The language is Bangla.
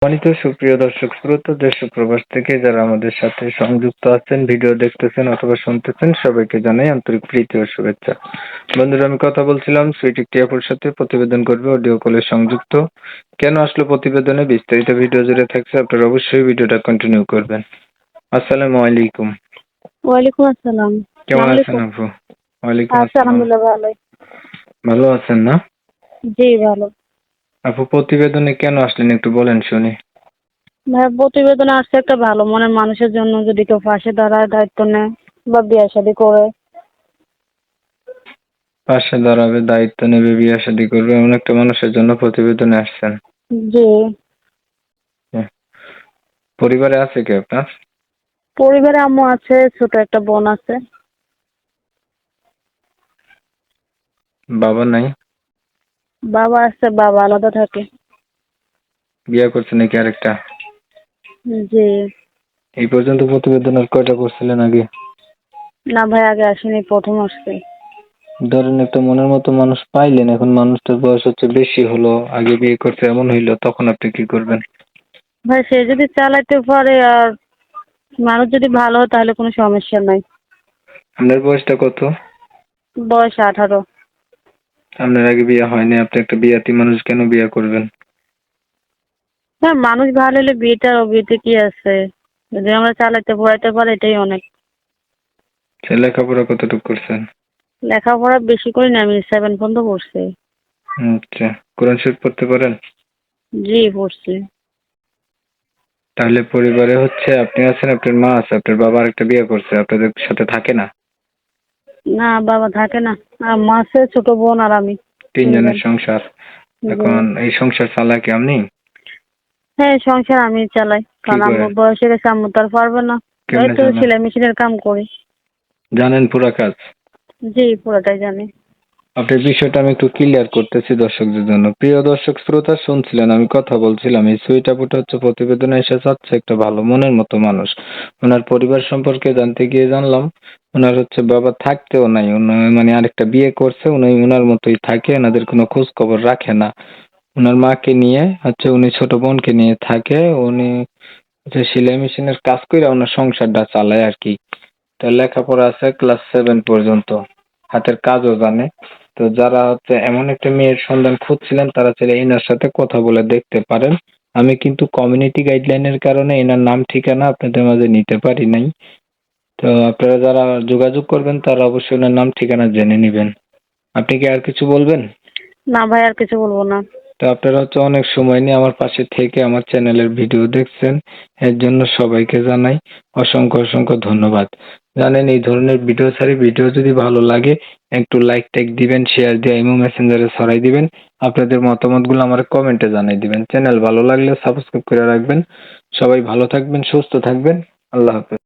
সম্মানিত সুপ্রিয় দর্শক শ্রোতা, দেশ ও প্রবাস থেকে যারা আমাদের সাথে সংযুক্ত আছেন, ভিডিও দেখতেছেন অথবা শুনতেছেন, সবাইকে জানাই আন্তরিক প্রীতি ও শুভেচ্ছা। বন্ধুরা, আমি কথা বলছিলাম সুইট একটি আপুর সাথে, প্রতিবেদন করবে অডিও কলে সংযুক্ত। কেন আসলো প্রতিবেদনে, বিস্তারিত ভিডিও জুড়ে থাকছে, আপনারা অবশ্যই ভিডিওটা কন্টিনিউ করবেন। আসসালামু আলাইকুম। ওয়ালাইকুম আসসালাম। কেমন আসসালামু আছেন আলাইকুম। আপু? ওয়ালাইকুম আছি আসসালাম। আলহামদুলিল্লাহ ভালোই। ভালো আছেন না? জি ভালো। আপু, প্রতিবেদনে কেন আসলেন একটু বলেন শুনি। ভাইয়া প্রতিবেদনে আসছে একটা ভালো মনের মানুষের জন্য, যদি কেউ পাশে দাঁড়ায়, দায়িত্ব নেয় বা বিয়ে শাদী করে। পাশে দাঁড়াবে, দায়িত্ব নেবে, বিয়ে শাদী করবে, এমন একটা মানুষের জন্য প্রতিবেদনে আসছেন। জি। হ্যাঁ। পরিবারে আছে কে আপনার? পরিবারে আম্মু আছে, ছোট একটা বোন আছে। বাবা নাই? বাবা আছে, বাবা আলাদা থাকে। বিয়ে করছে নাকি আরেকটা? জি। এই পর্যন্ত প্রতিবেদন আর কয়টা করছিলেন আগে? না ভাই, আগে আসেনি, প্রথম আসছে। ধরেন একটা মনের মতো মানুষ পাইলেন, এখন মানুষটার বয়স হচ্ছে বেশি হলো, আগে বিয়ে করছে এমন হইলো, তখন আপনি কি করবেন? ভাই সে যদি চালাইতে পারে আর মানুষ যদি ভালো হয় তাহলে কোনো সমস্যা নাই। আপনার বয়সটা কত? বয়স 18। আপনার আগে বিয়ে হয়নি, আপনি একটা বিয়াতি মানুষ, কেন বিয়ে করবেন? হ্যাঁ, মানুষ ভালো হলে বিয়েটার বিয়েতে কি আছে, যদি আমরা চালাইতে পড়াইতে পারি এটাই অনেক। সে লেখাপড়া কতটুকু করছেন? লেখাপড়া বেশি করি না, আমি 7 পর্যন্ত পড়ছি। আচ্ছা। কোরআন শরীফ পড়তে পারেন? জি পড়ছি। তাহলে পরিবারে হচ্ছে আপনি আছেন, আপনার মা আছে, আপনার বাবা আরেকটা বিয়ে করছে, আপনাদের সাথে থাকে না? না, বাবা থাকে না। আর মা আছে, ছোট বোন আর আমি। তিনজনের 3 জন। সংসার। জি। এখন এই সংসার চালায় কি আপনি? হ্যাঁ, সংসার আমি চালাই, কি কারণ করেন? আম্মুর বয়স হয়ে গেছে, আম্মু তো আর পারবে না। এই কেমনে তো চালান? সেলাই মেশিনের কাম করি। জানেন পুরা কাজ? জি পুরোটাই জানি। আপনার বিষয়টা আমি একটু ক্লিয়ার করতেছি দর্শকদের জন্য। প্রিয় দর্শক শ্রোতা, শুনছিলেন আমি কথা বলছিলাম, এই সুইট আপুটা হচ্ছে প্রতিবেদনে এসে চাচ্ছে একটা ভালো মনের মতো মানুষ। ওনার পরিবার সম্পর্কে জানতে গিয়ে জানলাম ওনার হচ্ছে বাবা থাকতেও নাই, মানে আরেকটা বিয়ে করছে, উনি ওনার মতোই থাকে, এনাদের কোনো খোঁজ খবর রাখে না। ওনার মাকে নিয়ে হচ্ছে, উনি ছোট বোনকে নিয়ে থাকে, উনি হচ্ছে সেলাই মেশিনের কাজ করে ওনার সংসারটা চালায় আর কি। তো লেখাপড়া আছে ক্লাস 7 পর্যন্ত, হাতের কাজও জানে। তো যারা হচ্ছে এমন একটা মেয়ের সন্ধান খুঁজছিলেন, তারা চাইলে এনার সাথে কথা বলে দেখতে পারেন। আমি কিন্তু কমিউনিটি গাইডলাইনের কারণে এনার নাম ঠিকানা আপনাদের মাঝে নিতে পারি নাই। তো আপনারা যারা যোগাযোগ করবেন তারা অবশ্যই ওনার নাম ঠিকানা জেনে নেবেন। আপনি কি আর কিছু বলবেন? না ভাই, আর কিছু বলবো না। তো আপনারা হচ্ছে অনেক সময় নিয়ে আমার পাশে থেকে আমার চ্যানেলের ভিডিও দেখছেন, এর জন্য সবাইকে জানাই অসংখ্য অসংখ্য ধন্যবাদ। জানেন, এই ধরনের ভিডিও ছাড়ি, ভিডিও যদি ভালো লাগে একটু লাইক টাইক দিবেন, শেয়ার দিয়ে ইমো মেসেঞ্জারে ছড়াই দিবেন। আপনাদের মতামতগুলো আমার কমেন্টে জানাই দিবেন। চ্যানেল ভালো লাগলে সাবস্ক্রাইব করে রাখবেন। সবাই ভালো থাকবেন, সুস্থ থাকবেন। আল্লাহ হাফেজ।